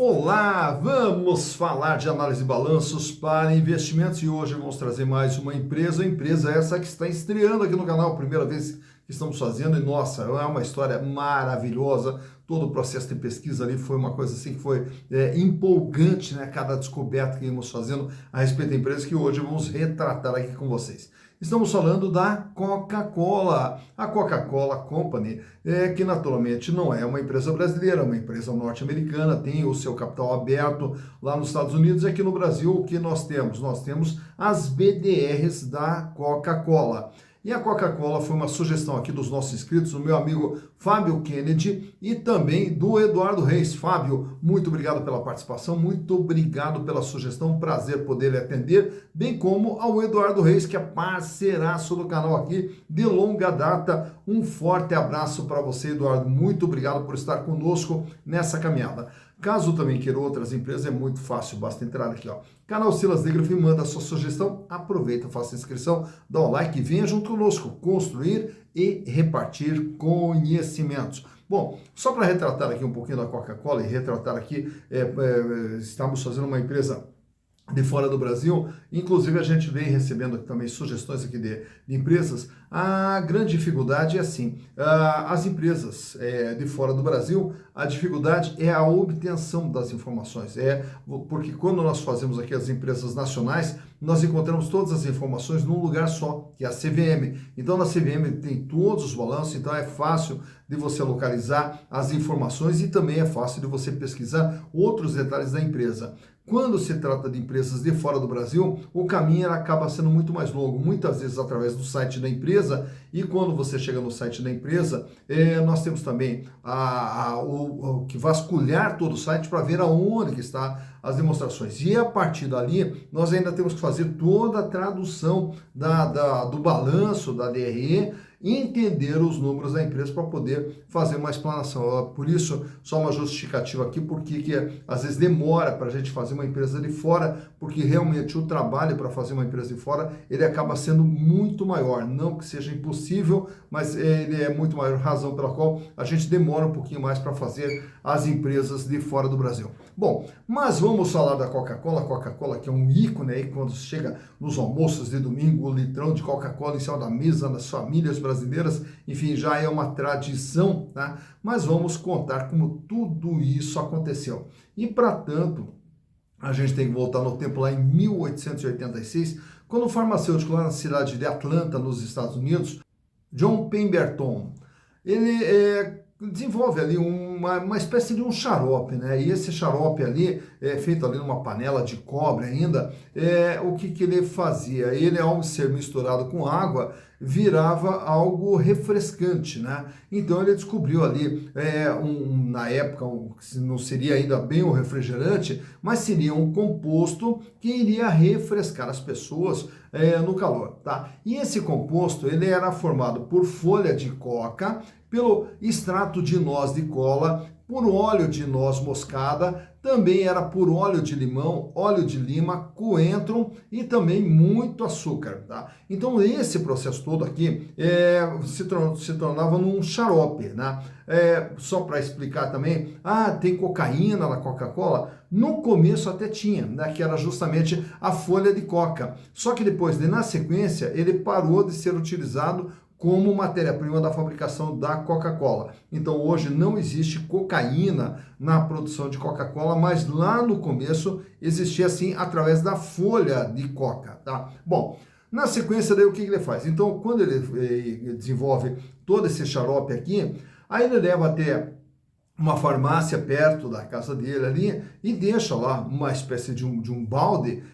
Olá, vamos falar de análise de balanços para investimentos e hoje vamos trazer mais uma empresa. A empresa essa que está estreando aqui no canal, primeira vez que estamos fazendo e nossa, é uma história maravilhosa. Todo o processo de pesquisa ali foi uma coisa assim que foi empolgante, né? Cada descoberta que íamos fazendo a respeito da empresa que hoje vamos retratar aqui com vocês. Estamos falando da Coca-Cola, a Coca-Cola Company, que naturalmente não é uma empresa brasileira, é uma empresa norte-americana, tem o seu capital aberto lá nos Estados Unidos e aqui no Brasil o que nós temos? Nós temos as BDRs da Coca-Cola. E a Coca-Cola foi uma sugestão aqui dos nossos inscritos, do meu amigo Fábio Kennedy e também do Eduardo Reis. Fábio, muito obrigado pela participação, muito obrigado pela sugestão, prazer poder lhe atender, bem como ao Eduardo Reis, que é parceiraço do canal aqui de longa data. Um forte abraço para você, Eduardo, muito obrigado por estar conosco nessa caminhada. Caso também queira outras empresas, é muito fácil, basta entrar aqui, ó. Canal Silas Negrão e manda a sua sugestão, aproveita, faça a inscrição, dá um like e venha junto conosco, construir e repartir conhecimentos. Bom, só para retratar aqui um pouquinho da Coca-Cola e retratar aqui, estamos fazendo uma empresa de fora do Brasil, inclusive a gente vem recebendo também sugestões aqui de empresas. A grande dificuldade é assim, as empresas de fora do Brasil, a dificuldade é a obtenção das informações, porque quando nós fazemos aqui as empresas nacionais, nós encontramos todas as informações num lugar só, que é a CVM. Então na CVM tem todos os balanços, então é fácil de você localizar as informações e também é fácil de você pesquisar outros detalhes da empresa. Quando se trata de empresas de fora do Brasil, o caminho acaba sendo muito mais longo, muitas vezes através do site da empresa, e quando você chega no site da empresa, nós temos também o que vasculhar todo o site para ver aonde que está as demonstrações. E a partir dali, nós ainda temos que fazer toda a tradução do balanço, da DRE, e entender os números da empresa para poder fazer uma explanação. Por isso, só uma justificativa aqui, porque às vezes demora para a gente fazer uma empresa de fora, porque realmente o trabalho para fazer uma empresa de fora, ele acaba sendo muito maior. Não que seja impossível, mas ele é muito maior, razão pela qual a gente demora um pouquinho mais para fazer as empresas de fora do Brasil. Bom, mas vamos falar da Coca-Cola. A Coca-Cola que é um ícone aí, quando chega nos almoços de domingo, o litrão de Coca-Cola em cima da mesa, nas famílias brasileiras, enfim, já é uma tradição, tá? Mas vamos contar como tudo isso aconteceu. E para tanto, a gente tem que voltar no tempo lá em 1886, quando o farmacêutico lá na cidade de Atlanta, nos Estados Unidos, John Pemberton, ele desenvolve ali uma espécie de um xarope, né? E esse xarope ali, feito ali numa panela de cobre ainda, o que ele fazia? Ele, ao ser misturado com água, virava algo refrescante, né? Então ele descobriu ali, na época, não seria ainda bem um refrigerante, mas seria um composto que iria refrescar as pessoas no calor, tá? E esse composto, ele era formado por folha de coca, pelo extrato de noz de cola, por óleo de noz moscada, também era por óleo de limão, óleo de lima, coentro e também muito açúcar, tá? Então esse processo todo aqui se tornava num xarope, né? Só para explicar também, tem cocaína na Coca-Cola? No começo até tinha, né? Que era justamente a folha de coca. Só que depois, na sequência, ele parou de ser utilizado como matéria-prima da fabricação da Coca-Cola. Então hoje não existe cocaína na produção de Coca-Cola, mas lá no começo existia assim através da folha de coca, tá? Bom, na sequência daí o que ele faz? Então quando ele desenvolve todo esse xarope aqui, aí ele leva até uma farmácia perto da casa dele ali e deixa lá uma espécie de um balde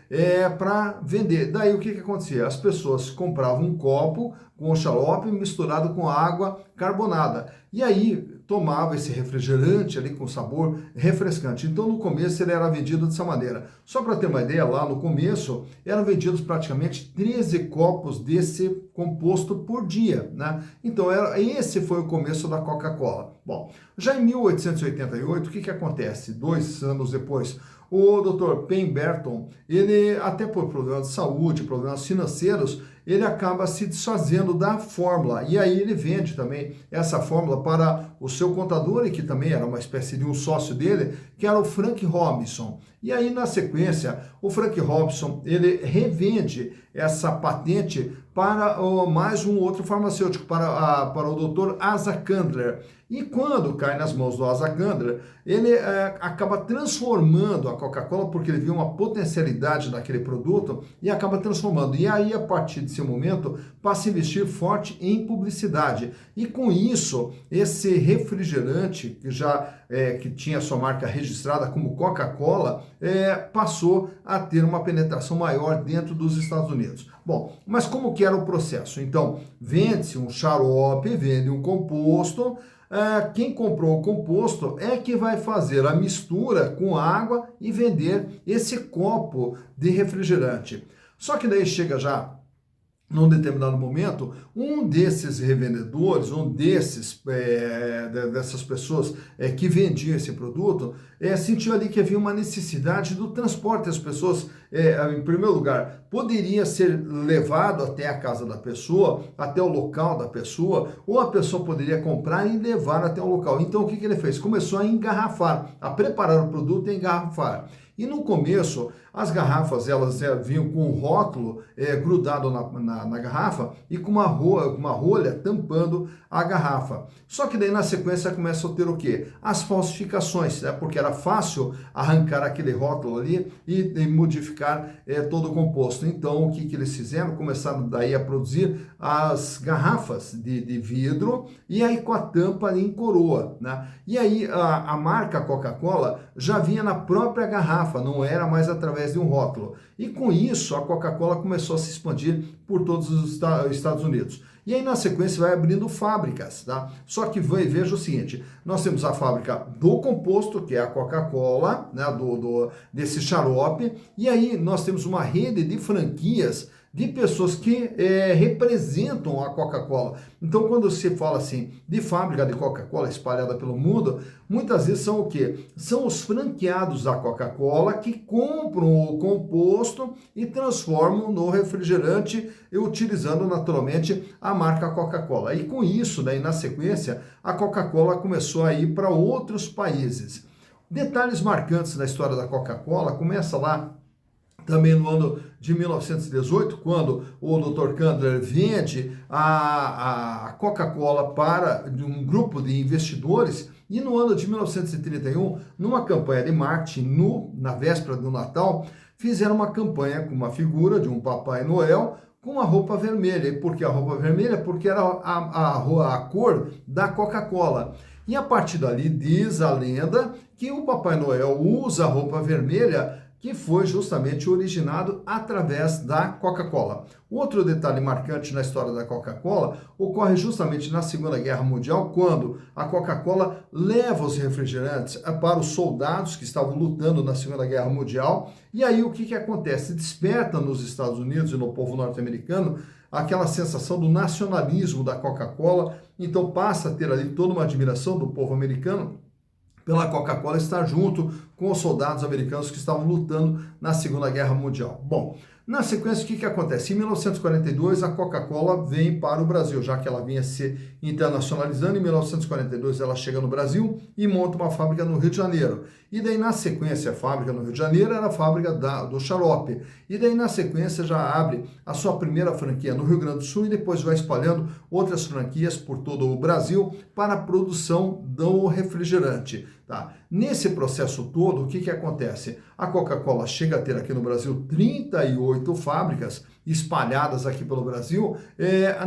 para vender. Daí o que acontecia? As pessoas compravam um copo com o xarope misturado com água carbonada. E aí tomava esse refrigerante ali com sabor refrescante. Então no começo ele era vendido dessa maneira. Só para ter uma ideia, lá no começo eram vendidos praticamente 13 copos desse composto por dia, né? Então esse foi o começo da Coca-Cola. Bom, já em 1888, o que acontece? 2 anos depois, o Dr. Pemberton, ele até por problemas de saúde, problemas financeiros, ele acaba se desfazendo da fórmula, e aí ele vende também essa fórmula para o seu contador, e que também era uma espécie de um sócio dele, que era o Frank Robinson. E aí, na sequência, o Frank Robinson, ele revende essa patente para mais um outro farmacêutico, para o Dr. Asa Candler. E quando cai nas mãos do Asa Candler, ele acaba transformando a Coca-Cola, porque ele viu uma potencialidade naquele produto, e acaba transformando. E aí, a partir desse momento, passa a investir forte em publicidade. E com isso, esse refrigerante, que já que tinha sua marca registrada como Coca-Cola, passou a ter uma penetração maior dentro dos Estados Unidos. Bom, mas como que era o processo? Então, vende-se um xarope, vende um composto. Quem comprou o composto é que vai fazer a mistura com água e vender esse copo de refrigerante. Só que daí chega já num determinado momento, um desses revendedores, dessas pessoas que vendiam esse produto, sentiu ali que havia uma necessidade do transporte. As pessoas, em primeiro lugar, poderia ser levado até a casa da pessoa, até o local da pessoa, ou a pessoa poderia comprar e levar até o local. Então, o que ele fez? Começou a engarrafar, a preparar o produto e engarrafar. E no começo, as garrafas elas vinham com um rótulo grudado na garrafa e com uma rolha tampando a garrafa. Só que daí na sequência começa a ter o quê? As falsificações, né? Porque era fácil arrancar aquele rótulo ali e modificar todo o composto. Então o que eles fizeram? Começaram daí a produzir as garrafas de vidro e aí com a tampa ali em coroa, né? E aí a marca Coca-Cola já vinha na própria garrafa, não era mais através de um rótulo. E com isso, a Coca-Cola começou a se expandir por todos os Estados Unidos. E aí, na sequência, vai abrindo fábricas, tá? Só que veja o seguinte, nós temos a fábrica do composto, que é a Coca-Cola, né, desse xarope, e aí nós temos uma rede de franquias de pessoas que representam a Coca-Cola. Então, quando se fala assim de fábrica de Coca-Cola espalhada pelo mundo, muitas vezes são o quê? São os franqueados da Coca-Cola que compram o composto e transformam no refrigerante, utilizando naturalmente a marca Coca-Cola. E com isso, daí na sequência, a Coca-Cola começou a ir para outros países. Detalhes marcantes da história da Coca-Cola começa lá também no ano de 1918, quando o Dr. Candler vende a Coca-Cola para um grupo de investidores, e no ano de 1931, numa campanha de marketing, na véspera do Natal, fizeram uma campanha com uma figura de um Papai Noel com uma roupa vermelha. E por que a roupa vermelha? Porque era a cor da Coca-Cola. E a partir dali diz a lenda que o Papai Noel usa a roupa vermelha, que foi justamente originado através da Coca-Cola. Outro detalhe marcante na história da Coca-Cola ocorre justamente na Segunda Guerra Mundial, quando a Coca-Cola leva os refrigerantes para os soldados que estavam lutando na Segunda Guerra Mundial. E aí o que acontece? Desperta nos Estados Unidos e no povo norte-americano aquela sensação do nacionalismo da Coca-Cola, então passa a ter ali toda uma admiração do povo americano pela Coca-Cola estar junto com os soldados americanos que estavam lutando na Segunda Guerra Mundial. Bom, na sequência, o que acontece? Em 1942, a Coca-Cola vem para o Brasil, já que ela vinha se internacionalizando. Em 1942, ela chega no Brasil e monta uma fábrica no Rio de Janeiro. E daí, na sequência, a fábrica no Rio de Janeiro era a fábrica do xarope. E daí, na sequência, já abre a sua primeira franquia no Rio Grande do Sul e depois vai espalhando outras franquias por todo o Brasil para a produção do refrigerante. Tá? Nesse processo todo, o que acontece? A Coca-Cola chega a ter aqui no Brasil 38 fábricas espalhadas aqui pelo Brasil,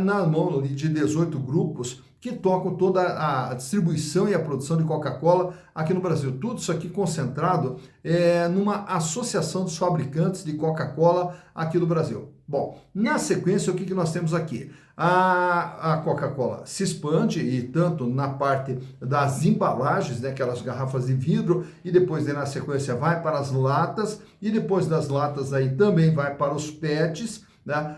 na mão de 18 grupos que tocam toda a distribuição e a produção de Coca-Cola aqui no Brasil. Tudo isso aqui concentrado numa associação dos fabricantes de Coca-Cola aqui no Brasil. Bom, na sequência, o que nós temos aqui? A Coca-Cola se expande, e tanto na parte das embalagens, né, aquelas garrafas de vidro, e depois na sequência vai para as latas, e depois das latas aí também vai para os PETs, né,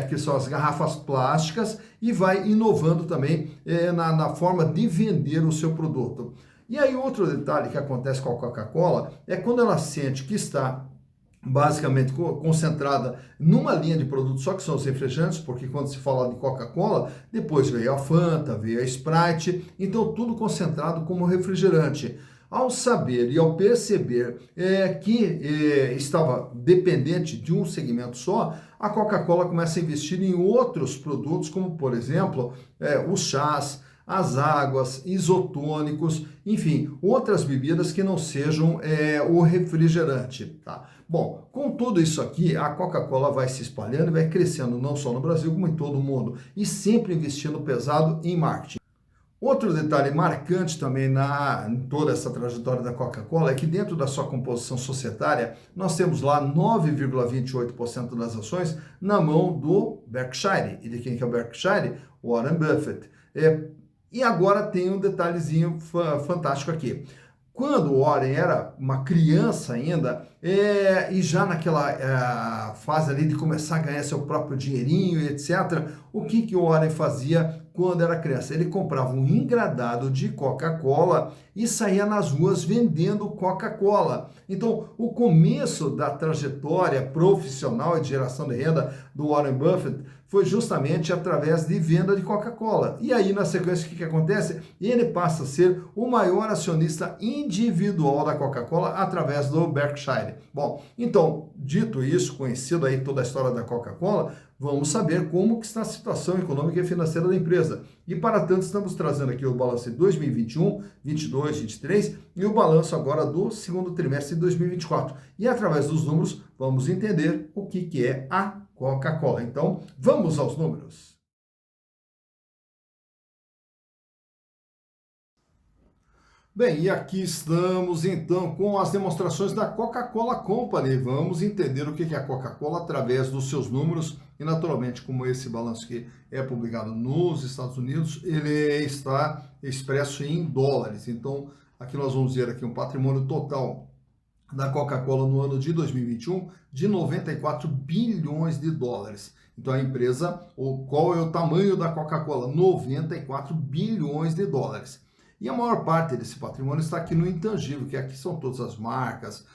que são as garrafas plásticas, e vai inovando também na forma de vender o seu produto. E aí outro detalhe que acontece com a Coca-Cola é quando ela sente que está basicamente concentrada numa linha de produtos só que são os refrigerantes, porque quando se fala de Coca-Cola, depois veio a Fanta, veio a Sprite, então tudo concentrado como refrigerante. Ao saber e ao perceber que estava dependente de um segmento só, a Coca-Cola começa a investir em outros produtos, como por exemplo, os chás, as águas, isotônicos, enfim, outras bebidas que não sejam o refrigerante, tá? Bom, com tudo isso aqui, a Coca-Cola vai se espalhando e vai crescendo não só no Brasil, como em todo o mundo, e sempre investindo pesado em marketing. Outro detalhe marcante também em toda essa trajetória da Coca-Cola é que dentro da sua composição societária, nós temos lá 9,28% das ações na mão do Berkshire. E de quem que é o Berkshire? Warren Buffett. E agora tem um detalhezinho fantástico aqui. Quando o Warren era uma criança ainda, e já naquela fase ali de começar a ganhar seu próprio dinheirinho e etc., o que o Warren fazia quando era criança? Ele comprava um engradado de Coca-Cola e saía nas ruas vendendo Coca-Cola. Então, o começo da trajetória profissional e de geração de renda do Warren Buffett foi justamente através de venda de Coca-Cola. E aí, na sequência, o que acontece? Ele passa a ser o maior acionista individual da Coca-Cola através do Berkshire. Bom, então, dito isso, conhecido aí toda a história da Coca-Cola, vamos saber como que está a situação econômica e financeira da empresa. E para tanto, estamos trazendo aqui o balanço de 2021, 22, 23 e o balanço agora do segundo trimestre de 2024. E através dos números, vamos entender o que é a Coca-Cola. Então, vamos aos números. Bem, e aqui estamos então com as demonstrações da Coca-Cola Company. Vamos entender o que é a Coca-Cola através dos seus números e naturalmente como esse balanço que é publicado nos Estados Unidos, ele está expresso em dólares. Então, aqui nós vamos ver aqui um patrimônio total da Coca-Cola no ano de 2021 de 94 bilhões de dólares. Então a empresa, qual é o tamanho da Coca-Cola? 94 bilhões de dólares. E a maior parte desse patrimônio está aqui no intangível, que aqui são todas as marcas,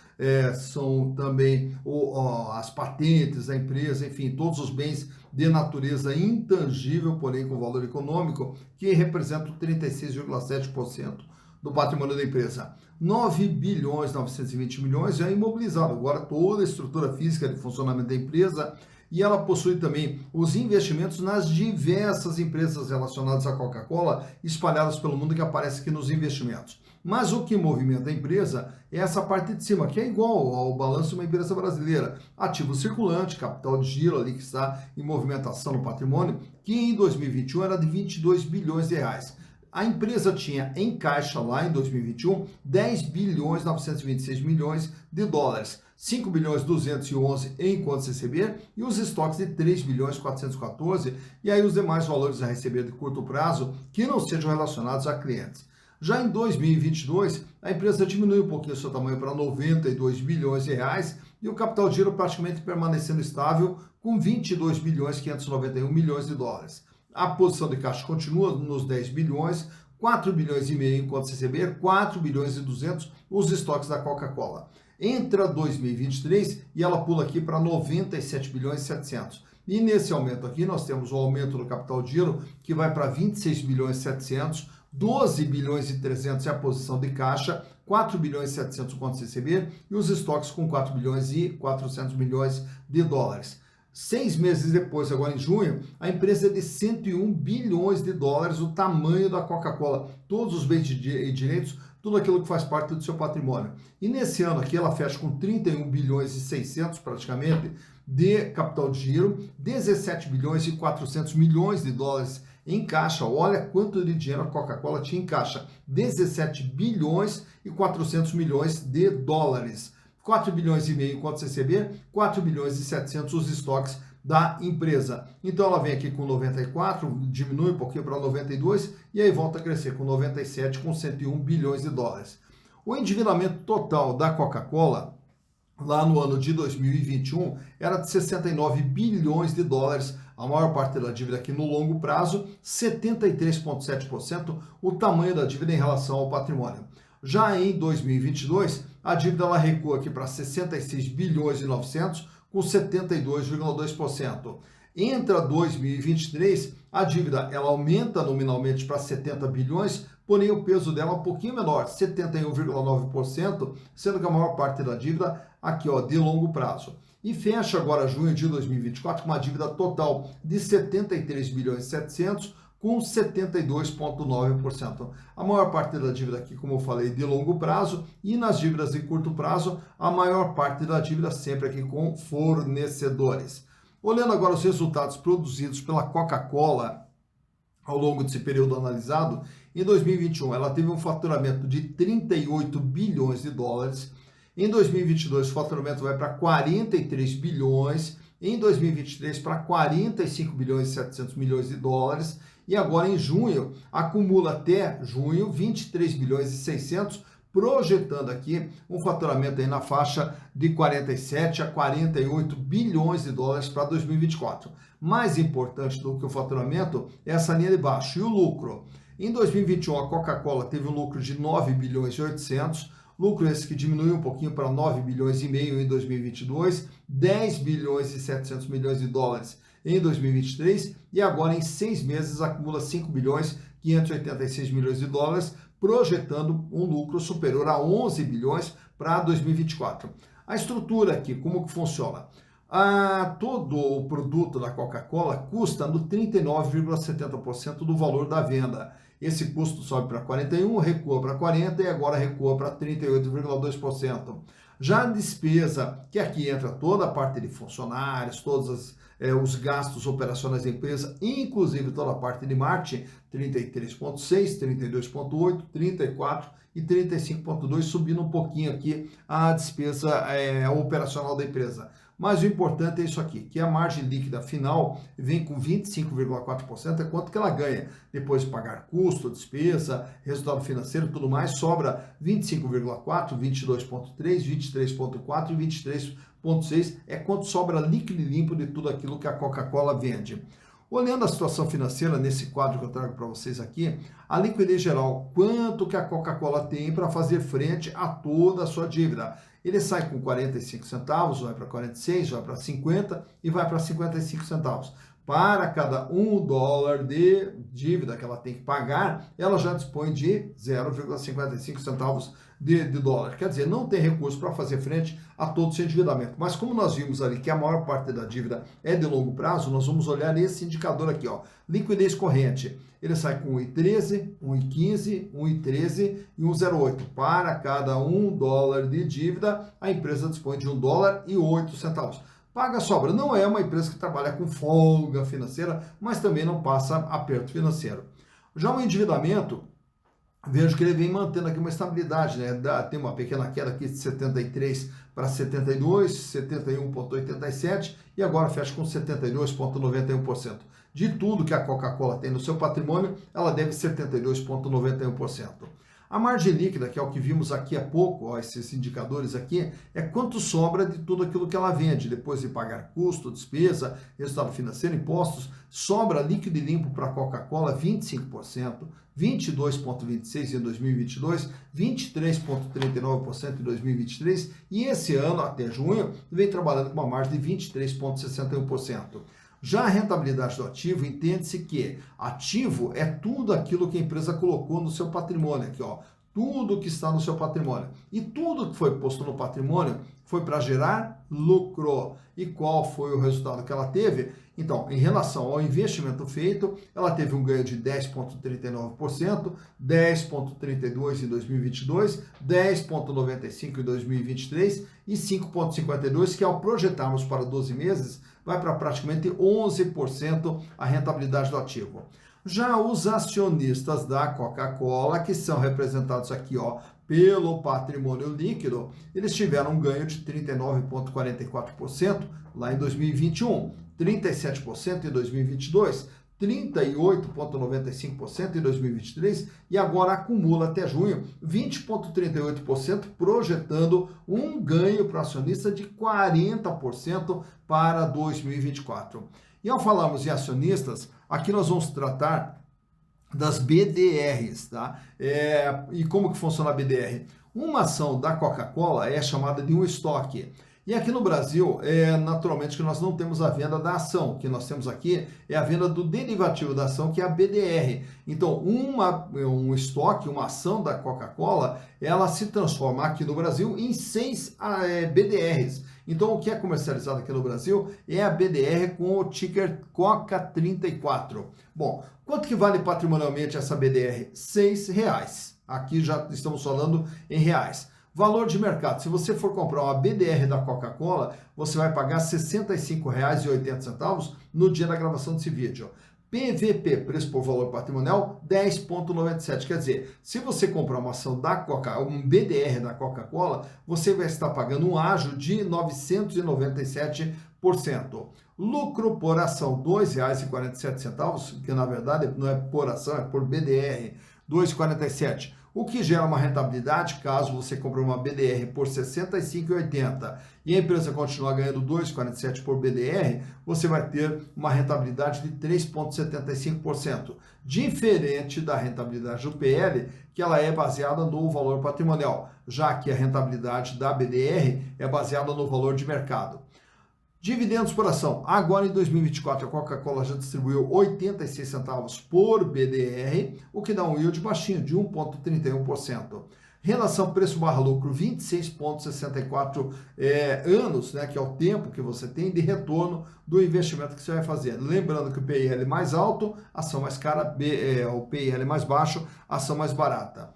são também as patentes da empresa, enfim, todos os bens de natureza intangível, porém com valor econômico, que representam 36,7% do patrimônio da empresa. 9 bilhões 920 milhões já é imobilizado. Agora toda a estrutura física de funcionamento da empresa, e ela possui também os investimentos nas diversas empresas relacionadas à Coca-Cola espalhadas pelo mundo que aparece aqui nos investimentos. Mas o que movimenta a empresa é essa parte de cima, que é igual ao balanço de uma empresa brasileira. Ativo circulante, capital de giro ali que está em movimentação no patrimônio, que em 2021 era de 22 bilhões de reais. A empresa tinha em caixa lá em 2021 10 bilhões 926 milhões de dólares, 5 bilhões 211 em contas a receber e os estoques de 3 bilhões 414 e aí os demais valores a receber de curto prazo que não sejam relacionados a clientes. Já em 2022, a empresa diminuiu um pouquinho o seu tamanho para 92 bilhões de reais e o capital de giro praticamente permanecendo estável com 22 bilhões 591 milhões de dólares. A posição de caixa continua nos 10 bilhões, 4 bilhões e meio em contas a receber, 4 bilhões e 200 os estoques da Coca-Cola. Entra 2023 e ela pula aqui para 97 bilhões e 700. E nesse aumento aqui nós temos o aumento do capital de giro que vai para 26 bilhões e 700, 12 bilhões e 300 é a posição de caixa, 4 bilhões e 700 contas a receber e os estoques com 4 bilhões e 400 milhões de dólares. 6 meses depois, agora em junho, a empresa é de 101 bilhões de dólares, o tamanho da Coca-Cola, todos os bens e direitos, tudo aquilo que faz parte do seu patrimônio. E nesse ano aqui ela fecha com 31 bilhões e 600 praticamente de capital de giro, 17 bilhões e 400 milhões de dólares em caixa. Olha quanto de dinheiro a Coca-Cola tinha em caixa, 17 bilhões e 400 milhões de dólares. 4 bilhões e meio em contas a receber, 4 bilhões e 700 os estoques da empresa. Então ela vem aqui com 94, diminui um pouquinho para 92 e aí volta a crescer com 97, com 101 bilhões de dólares. O endividamento total da Coca-Cola lá no ano de 2021 era de 69 bilhões de dólares, a maior parte da dívida aqui no longo prazo, 73,7% o tamanho da dívida em relação ao patrimônio. Já em 2022, a dívida ela recua aqui para 66 bilhões e 900, com 72,2%. Entra 2023, a dívida ela aumenta nominalmente para 70 bilhões, porém o peso dela é um pouquinho menor, 71,9%, sendo que a maior parte da dívida aqui, ó, de longo prazo. E fecha agora junho de 2024 com uma dívida total de 73 bilhões e 700, com 72,9%. A maior parte da dívida aqui, como eu falei, de longo prazo, e nas dívidas de curto prazo, a maior parte da dívida sempre aqui com fornecedores. Olhando agora os resultados produzidos pela Coca-Cola ao longo desse período analisado, em 2021 ela teve um faturamento de 38 bilhões de dólares, em 2022 o faturamento vai para 43 bilhões, em 2023 para 45 bilhões e 700 milhões de dólares, e agora em junho, acumula até junho 23 bilhões e 600, projetando aqui um faturamento aí na faixa de 47 a 48 bilhões de dólares para 2024. Mais importante do que o faturamento é essa linha de baixo, e o lucro. Em 2021, a Coca-Cola teve um lucro de 9 bilhões e 800, lucro esse que diminuiu um pouquinho para 9 bilhões e meio em 2022, 10 bilhões e 700 milhões de dólares em 2023, e agora em 6 meses acumula 5 bilhões 586 milhões de dólares, projetando um lucro superior a 11 bilhões para 2024. A estrutura aqui, como que funciona? Todo o produto da Coca-Cola custa no 39,70% do valor da venda. Esse custo sobe para 41%, recua para 40% e agora recua para 38,2%. Já a despesa, que aqui entra toda a parte de funcionários, todos os gastos operacionais da empresa, inclusive toda a parte de marketing, 33,6%, 32,8%, 34% e 35,2%, subindo um pouquinho aqui a despesa operacional da empresa. Mas o importante é isso aqui, que a margem líquida final vem com 25,4%, é quanto que ela ganha. Depois de pagar custo, despesa, resultado financeiro, tudo mais, sobra 25,4%, 22,3%, 23,4% e 23,6%, é quanto sobra líquido e limpo de tudo aquilo que a Coca-Cola vende. Olhando a situação financeira nesse quadro que eu trago para vocês aqui, a liquidez geral, quanto que a Coca-Cola tem para fazer frente a toda a sua dívida. Ele sai com 45 centavos, vai para 46, vai para 50 e vai para 55 centavos. Para cada $1 de dívida que ela tem que pagar, ela já dispõe de 0,55 centavos de dólar. Quer dizer, não tem recurso para fazer frente a todo esse endividamento. Mas como nós vimos ali que a maior parte da dívida é de longo prazo, nós vamos olhar esse indicador aqui, ó, liquidez corrente. Ele sai com 1,13, 1,15, 1,13 e 1,08. Para cada $1 de dívida, a empresa dispõe de $1,08. Paga sobra. Não é uma empresa que trabalha com folga financeira, mas também não passa aperto financeiro. Já o endividamento, vejo que ele vem mantendo aqui uma estabilidade, né? Tem uma pequena queda aqui de 73 para 72, 71,87 e agora fecha com 72,91%. De tudo que a Coca-Cola tem no seu patrimônio, ela deve 72,91%. A margem líquida, que é o que vimos aqui há pouco, ó, esses indicadores aqui, é quanto sobra de tudo aquilo que ela vende, depois de pagar custo, despesa, resultado financeiro, impostos, sobra líquido e limpo para a Coca-Cola 25%, 22,26% em 2022, 23,39% em 2023 e esse ano, até junho, vem trabalhando com uma margem de 23,61%. Já a rentabilidade do ativo, entende-se que ativo é tudo aquilo que a empresa colocou no seu patrimônio, aqui ó, tudo que está no seu patrimônio. E tudo que foi posto no patrimônio foi para gerar lucro. E qual foi o resultado que ela teve? Então, em relação ao investimento feito, ela teve um ganho de 10,39%, 10,32% em 2022, 10,95% em 2023 e 5,52%, que ao projetarmos para 12 meses, vai para praticamente 11% a rentabilidade do ativo. Já os acionistas da Coca-Cola, que são representados aqui ó, pelo patrimônio líquido, eles tiveram um ganho de 39,44% lá em 2021, 37% em 2022, 38,95% em 2023 e agora acumula até junho 20,38%, projetando um ganho para o acionista de 40% para 2024. E ao falarmos em acionistas, aqui nós vamos tratar das BDRs, tá? E como que funciona a BDR? Uma ação da Coca-Cola é chamada de um estoque. E aqui no Brasil, naturalmente que nós não temos a venda da ação. O que nós temos aqui é a venda do derivativo da ação, que é a BDR. Então, um estoque, uma ação da Coca-Cola, ela se transforma aqui no Brasil em 6 BDRs. Então, o que é comercializado aqui no Brasil é a BDR com o ticker COCA34. Bom, quanto que vale patrimonialmente essa BDR? R$ 6. Aqui já estamos falando em reais. Valor de mercado, se você for comprar uma BDR da Coca-Cola, você vai pagar R$ 65,80 no dia da gravação desse vídeo. PVP, preço por valor patrimonial, 10,97. Quer dizer, se você comprar uma ação da Coca, um BDR da Coca-Cola, você vai estar pagando um ágio de 997%. Lucro por ação, R$ 2,47, que na verdade não é por ação, é por BDR, 2,47. O que gera uma rentabilidade, caso você compre uma BDR por R$ 65,80 e a empresa continuar ganhando 2,47 por BDR, você vai ter uma rentabilidade de 3,75%. Diferente da rentabilidade do PL, que ela é baseada no valor patrimonial, já que a rentabilidade da BDR é baseada no valor de mercado. Dividendos por ação. Agora em 2024 a Coca-Cola já distribuiu 86 centavos por BDR, o que dá um yield baixinho de 1,31%. Relação preço/lucro 26,64 anos, né, que é o tempo que você tem de retorno do investimento que você vai fazer. Lembrando que o PIL mais alto, ação mais cara, o PIL mais baixo, ação mais barata.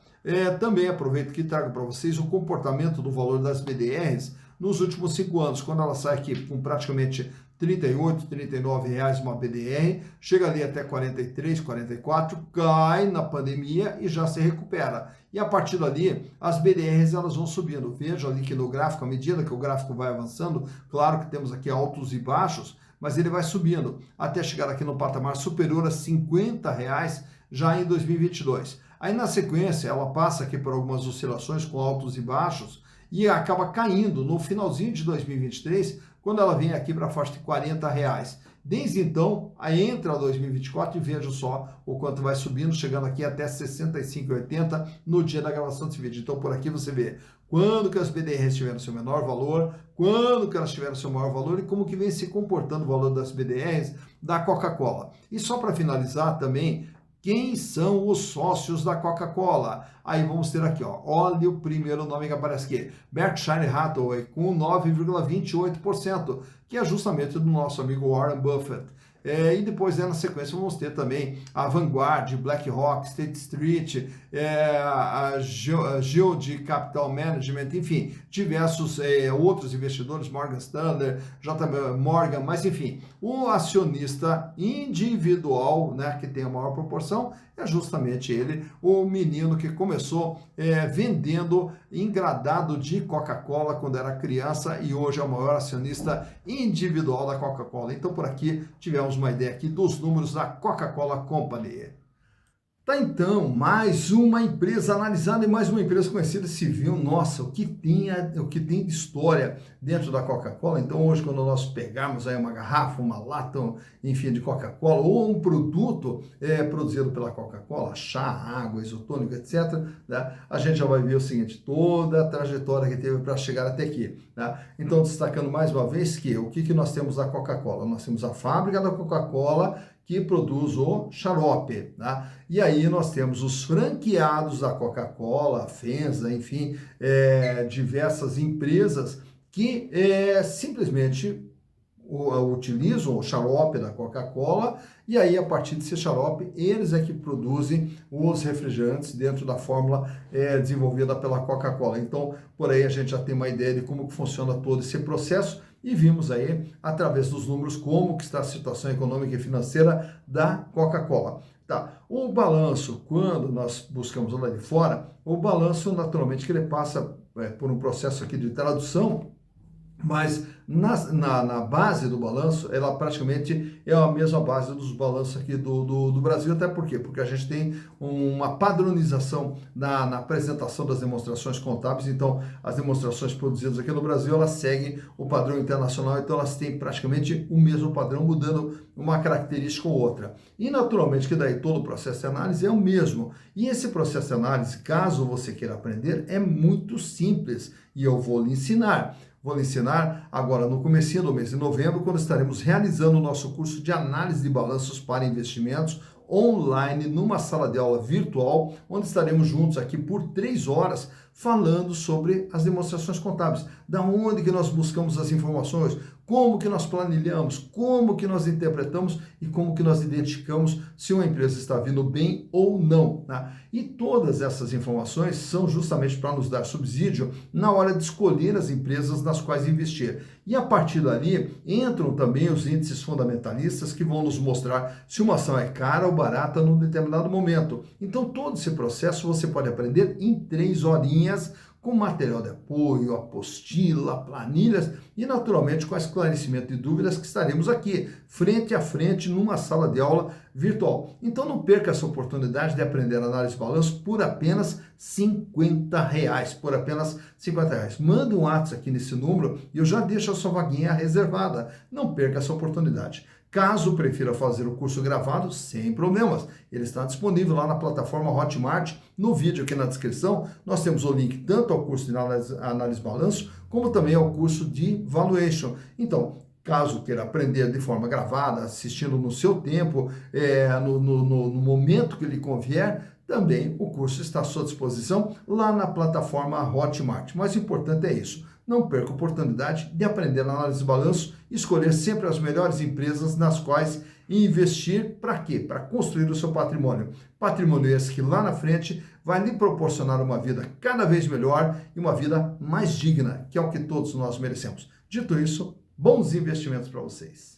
Também aproveito que trago para vocês o comportamento do valor das BDRs nos últimos 5 anos, quando ela sai aqui com praticamente R$ 38, R$ 39 uma BDR, chega ali até 43, 44, cai na pandemia e já se recupera. E a partir dali, as BDRs elas vão subindo. Veja ali que no gráfico, à medida que o gráfico vai avançando, claro que temos aqui altos e baixos, mas ele vai subindo até chegar aqui no patamar superior a R$ 50 já em 2022. Aí na sequência, ela passa aqui por algumas oscilações com altos e baixos, e acaba caindo no finalzinho de 2023, quando ela vem aqui para a faixa de R$ 40. Desde então, aí entra 2024 e veja só o quanto vai subindo, chegando aqui até R$ 65,80 no dia da gravação desse vídeo. Então, por aqui você vê quando que as BDRs tiveram seu menor valor, quando que elas tiveram seu maior valor e como que vem se comportando o valor das BDRs da Coca-Cola. E só para finalizar também, quem são os sócios da Coca-Cola? Aí vamos ter aqui, ó, olha o primeiro nome que aparece aqui, Berkshire Hathaway, com 9,28%, que é justamente do nosso amigo Warren Buffett. E depois, na sequência, vamos ter também a Vanguard, BlackRock, State Street, a Geode Capital Management, enfim, diversos outros investidores, Morgan Stanley, JP Morgan, mas enfim, o acionista individual, né, que tem a maior proporção, é justamente ele, o menino que começou vendendo engradado de Coca-Cola quando era criança e hoje é o maior acionista individual da Coca-Cola. Então, por aqui, tivemos uma ideia aqui dos números da Coca-Cola Company. Tá então, mais uma empresa analisada e mais uma empresa conhecida, se viu, nossa, o que tem de história dentro da Coca-Cola. Então hoje, quando nós pegarmos aí uma garrafa, uma lata, enfim, de Coca-Cola, ou um produto produzido pela Coca-Cola, chá, água, isotônico, etc., né, a gente já vai ver o seguinte, toda a trajetória que teve para chegar até aqui. Né? Então, destacando mais uma vez que o que nós temos da Coca-Cola? Nós temos a fábrica da Coca-Cola, que produz o xarope, né? E aí nós temos os franqueados da Coca-Cola, a FEMSA, enfim, diversas empresas que simplesmente utilizam o xarope da Coca-Cola e aí a partir desse xarope eles é que produzem os refrigerantes dentro da fórmula desenvolvida pela Coca-Cola. Então, por aí a gente já tem uma ideia de como que funciona todo esse processo e vimos aí, através dos números, como que está a situação econômica e financeira da Coca-Cola. Tá. O balanço, quando nós buscamos lá de fora, o balanço naturalmente que ele passa por um processo aqui de tradução, mas Na base do balanço, ela praticamente é a mesma base dos balanços aqui do Brasil, até por quê? Porque a gente tem uma padronização na apresentação das demonstrações contábeis, então as demonstrações produzidas aqui no Brasil, elas seguem o padrão internacional, então elas têm praticamente o mesmo padrão, mudando uma característica ou outra. E naturalmente que daí todo o processo de análise é o mesmo. E esse processo de análise, caso você queira aprender, é muito simples e eu vou lhe ensinar. Vou lhe ensinar agora no comecinho do mês de novembro, quando estaremos realizando o nosso curso de análise de balanços para investimentos online, numa sala de aula virtual, onde estaremos juntos aqui por 3 horas, falando sobre as demonstrações contábeis. Da onde que nós buscamos as informações, como que nós planilhamos, como que nós interpretamos e como que nós identificamos se uma empresa está vindo bem ou não. Né? E todas essas informações são justamente para nos dar subsídio na hora de escolher as empresas nas quais investir. E a partir dali entram também os índices fundamentalistas que vão nos mostrar se uma ação é cara ou barata num determinado momento. Então todo esse processo você pode aprender em 3 horinhas, com material de apoio, apostila, planilhas e, naturalmente, com esclarecimento de dúvidas que estaremos aqui, frente a frente, numa sala de aula virtual. Então, não perca essa oportunidade de aprender análise de balanço por apenas R$50, por apenas R$50. Manda um WhatsApp aqui nesse número e eu já deixo a sua vaguinha reservada. Não perca essa oportunidade. Caso prefira fazer o curso gravado, sem problemas, ele está disponível lá na plataforma Hotmart. No vídeo aqui na descrição, nós temos o link tanto ao curso de análise de balanço, como também ao curso de valuation. Então, caso queira aprender de forma gravada, assistindo no seu tempo, no momento que lhe convier, também o curso está à sua disposição lá na plataforma Hotmart. Mas o importante é isso. Não perca a oportunidade de aprender análise de balanço e escolher sempre as melhores empresas nas quais investir. Para quê? Para construir o seu patrimônio. Patrimônio esse que lá na frente vai lhe proporcionar uma vida cada vez melhor e uma vida mais digna, que é o que todos nós merecemos. Dito isso, bons investimentos para vocês.